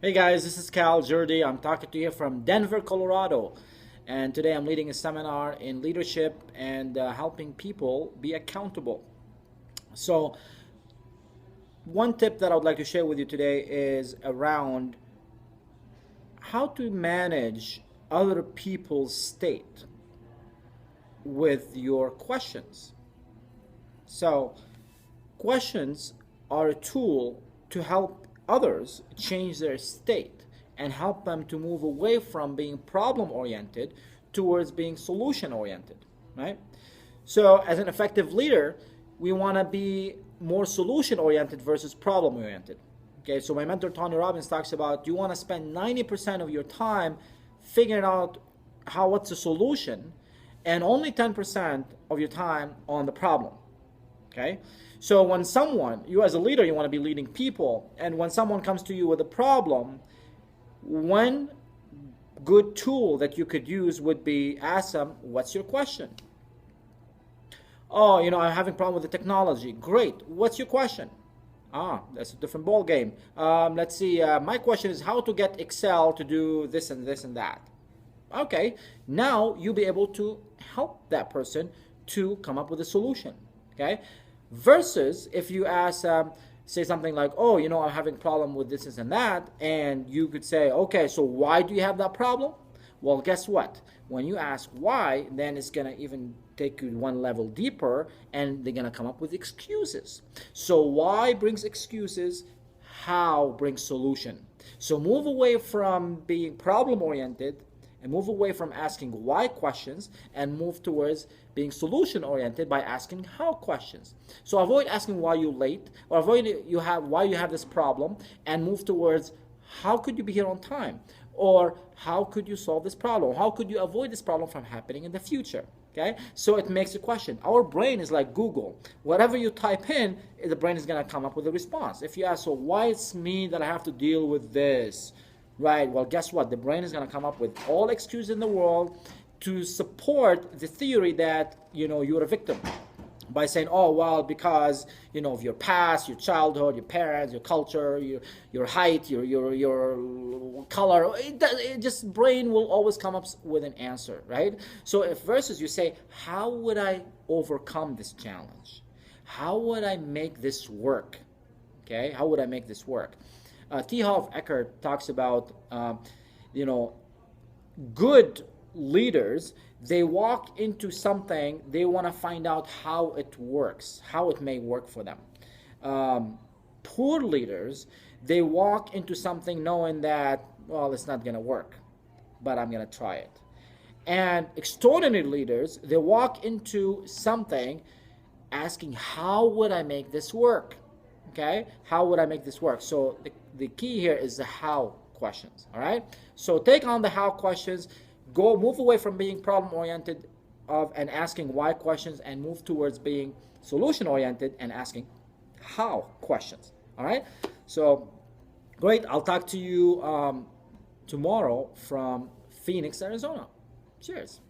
Hey guys, this is Cal Jurdi. I'm talking to you from Denver, Colorado. And today I'm leading a seminar in leadership and helping people be accountable. So, one tip that I would like to share with you today is around how to manage other people's state with your questions. So, questions are a tool to help others change their state and help them to move away from being problem oriented towards being solution oriented, right? So, as an effective leader, we want to be more solution oriented versus problem oriented. Okay, so my mentor Tony Robbins talks about you want to spend 90% of your time figuring out what's the solution and only 10% of your time on the problem. Okay, so when you as a leader, you want to be leading people, and when someone comes to you with a problem, one good tool that you could use would be ask them, what's your question? Oh, I'm having a problem with the technology. Great. What's your question? That's a different ball game. Let's see. My question is how to get Excel to do this and this and that. Okay. Now you'll be able to help that person to come up with a solution. Okay. Versus if you ask, say something like, oh, I'm having a problem with this and that, and you could say, okay, so why do you have that problem? Well, guess what? When you ask why, then it's going to even take you one level deeper, and they're going to come up with excuses. So why brings excuses, how brings solution. So move away from being problem-oriented and move away from asking why questions and move towards being solution oriented by asking how questions. So avoid asking why you're late or avoid why you have this problem and move towards how could you be here on time, or how could you solve this problem, how could you avoid this problem from happening in the future. Okay, so it makes a question. Our brain is like Google. Whatever you type in, the brain is going to come up with a response. If you ask, so why it's me that I have to deal with this? Right, well, guess what? The brain is going to come up with all excuses in the world to support the theory that, you're a victim. By saying, oh, well, because, of your past, your childhood, your parents, your culture, your height, your color, brain will always come up with an answer, right? So if versus you say, how would I overcome this challenge? How would I make this work? Okay, how would I make this work? T. Harv Eker talks about, good leaders, they walk into something, they want to find out how it works, how it may work for them. Poor leaders, they walk into something knowing that, well, it's not going to work, but I'm going to try it. And extraordinary leaders, they walk into something asking, how would I make this work? Okay, how would I make this work? So the key here is the how questions, all right? So take on the how questions, move away from being problem-oriented and asking why questions, and move towards being solution-oriented and asking how questions, all right? So great, I'll talk to you tomorrow from Phoenix, Arizona. Cheers.